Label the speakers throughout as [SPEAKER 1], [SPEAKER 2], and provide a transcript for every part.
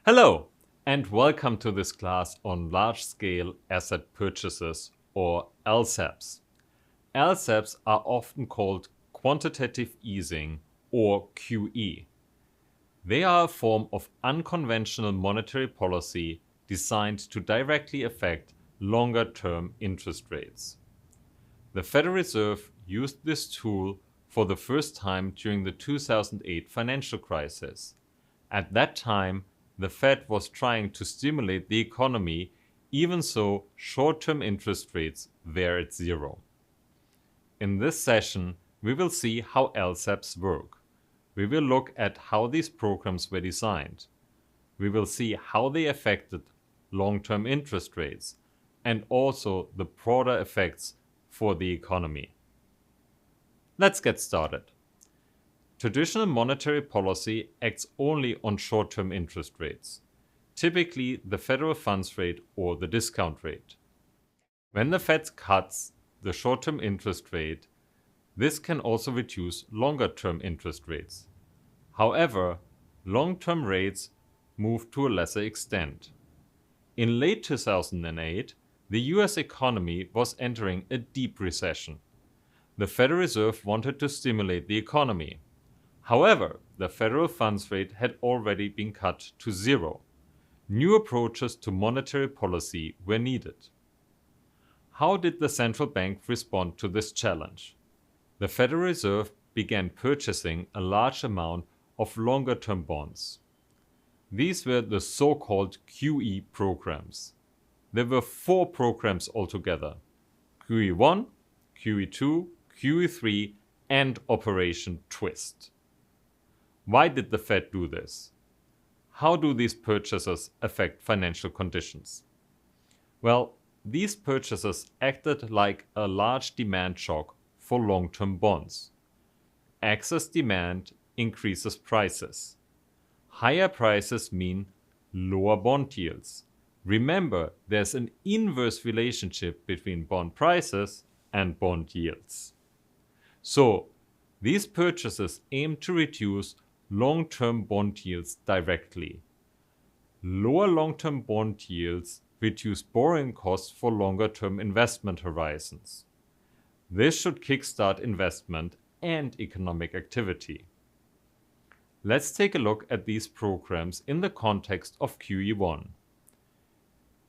[SPEAKER 1] Hello, and welcome to this class on large-scale asset purchases, or LSAPs. LSAPs are often called quantitative easing, or QE. They are a form of unconventional monetary policy designed to directly affect longer-term interest rates. The Federal Reserve used this tool for the first time during the 2008 financial crisis. At that time, the Fed was trying to stimulate the economy, even so short-term interest rates were at zero. In this session, we will see how LSAPs work. We will look at how these programs were designed. We will see how they affected long-term interest rates and also the broader effects for the economy. Let's get started. Traditional monetary policy acts only on short-term interest rates, typically the federal funds rate or the discount rate. When the Fed cuts the short-term interest rate, this can also reduce longer-term interest rates. However, long-term rates move to a lesser extent. In late 2008, the US economy was entering a deep recession. The Federal Reserve wanted to stimulate the economy. However, the federal funds rate had already been cut to zero. New approaches to monetary policy were needed. How did the central bank respond to this challenge? The Federal Reserve began purchasing a large amount of longer-term bonds. These were the so-called QE programs. There were 4 programs altogether: QE1, QE2, QE3, and Operation Twist. Why did the Fed do this? How do these purchases affect financial conditions? Well, these purchases acted like a large demand shock for long-term bonds. Excess demand increases prices. Higher prices mean lower bond yields. Remember, there's an inverse relationship between bond prices and bond yields. So, these purchases aim to reduce long-term bond yields directly. Lower long-term bond yields reduce borrowing costs for longer-term investment horizons. This should kickstart investment and economic activity. Let's take a look at these programs in the context of QE1.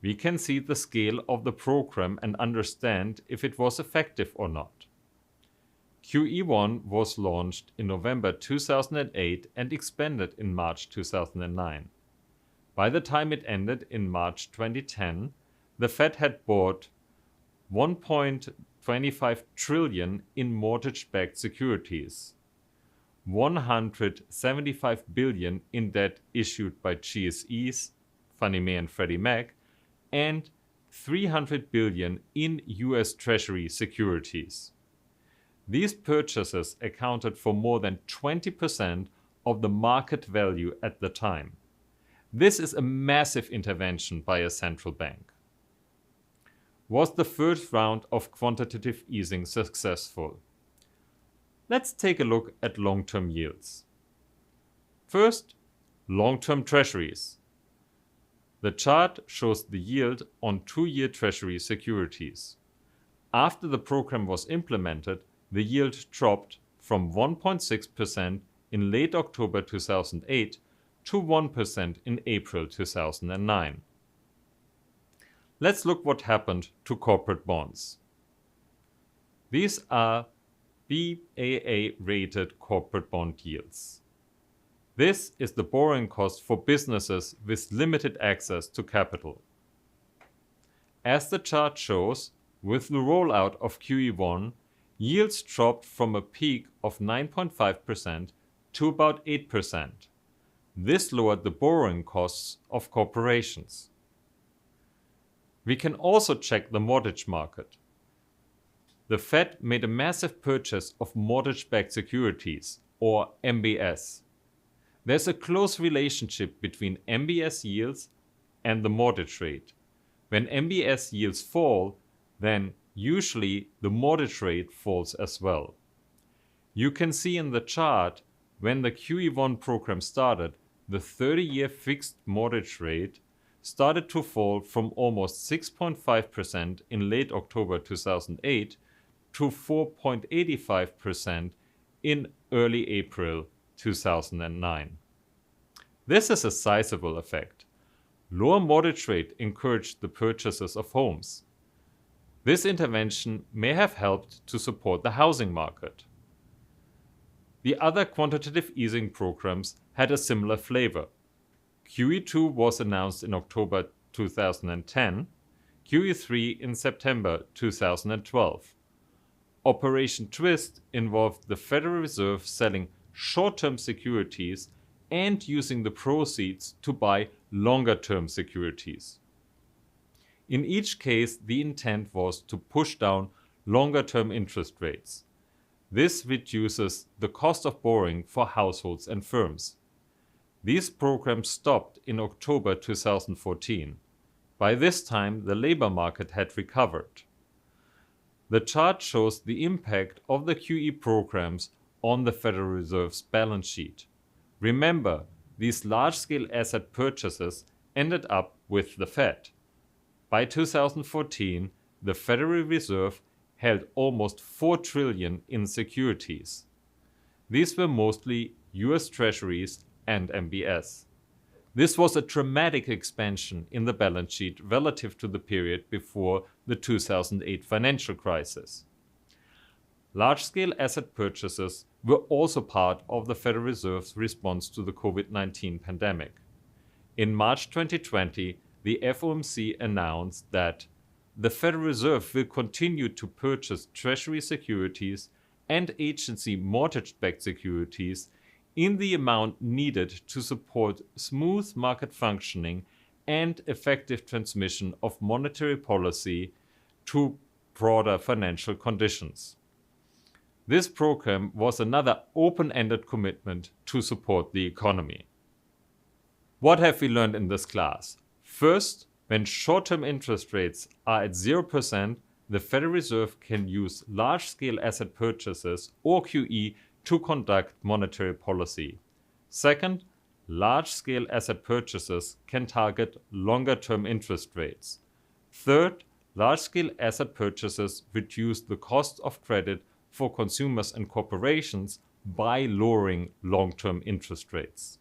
[SPEAKER 1] We can see the scale of the program and understand if it was effective or not. QE1 was launched in November 2008 and expanded in March 2009. By the time it ended in March 2010, the Fed had bought 1.25 trillion in mortgage-backed securities, 175 billion in debt issued by GSEs, Fannie Mae and Freddie Mac, and 300 billion in US Treasury securities. These purchases accounted for more than 20% of the market value at the time. This is a massive intervention by a central bank. Was the first round of quantitative easing successful? Let's take a look at long-term yields. First, long-term treasuries. The chart shows the yield on 2-year Treasury securities. After the program was implemented, the yield dropped from 1.6% in late October 2008 to 1% in April 2009. Let's look what happened to corporate bonds. These are BAA-rated corporate bond yields. This is the borrowing cost for businesses with limited access to capital. As the chart shows, with the rollout of QE1, yields dropped from a peak of 9.5% to about 8%. This lowered the borrowing costs of corporations. We can also check the mortgage market. The Fed made a massive purchase of mortgage-backed securities, or MBS. There's a close relationship between MBS yields and the mortgage rate. When MBS yields fall, then usually the mortgage rate falls as well. You can see in the chart when the QE1 program started, the 30-year fixed mortgage rate started to fall from almost 6.5% in late October 2008 to 4.85% in early April 2009. This is a sizable effect. Lower mortgage rate encouraged the purchases of homes. This intervention may have helped to support the housing market. The other quantitative easing programs had a similar flavor. QE2 was announced in October 2010, QE3 in September 2012. Operation Twist involved the Federal Reserve selling short-term securities and using the proceeds to buy longer-term securities. In each case, the intent was to push down longer-term interest rates. This reduces the cost of borrowing for households and firms. These programs stopped in October 2014. By this time, the labor market had recovered. The chart shows the impact of the QE programs on the Federal Reserve's balance sheet. Remember, these large-scale asset purchases ended up with the Fed. By 2014, the Federal Reserve held almost $4 trillion in securities. These were mostly US Treasuries and MBS. This was a dramatic expansion in the balance sheet relative to the period before the 2008 financial crisis. Large-scale asset purchases were also part of the Federal Reserve's response to the COVID-19 pandemic. In March 2020, the FOMC announced that the Federal Reserve will continue to purchase Treasury securities and agency mortgage-backed securities in the amount needed to support smooth market functioning and effective transmission of monetary policy to broader financial conditions. This program was another open-ended commitment to support the economy. What have we learned in this class? First, when short-term interest rates are at 0%, the Federal Reserve can use large-scale asset purchases or QE to conduct monetary policy. Second, large-scale asset purchases can target longer-term interest rates. Third, large-scale asset purchases reduce the cost of credit for consumers and corporations by lowering long-term interest rates.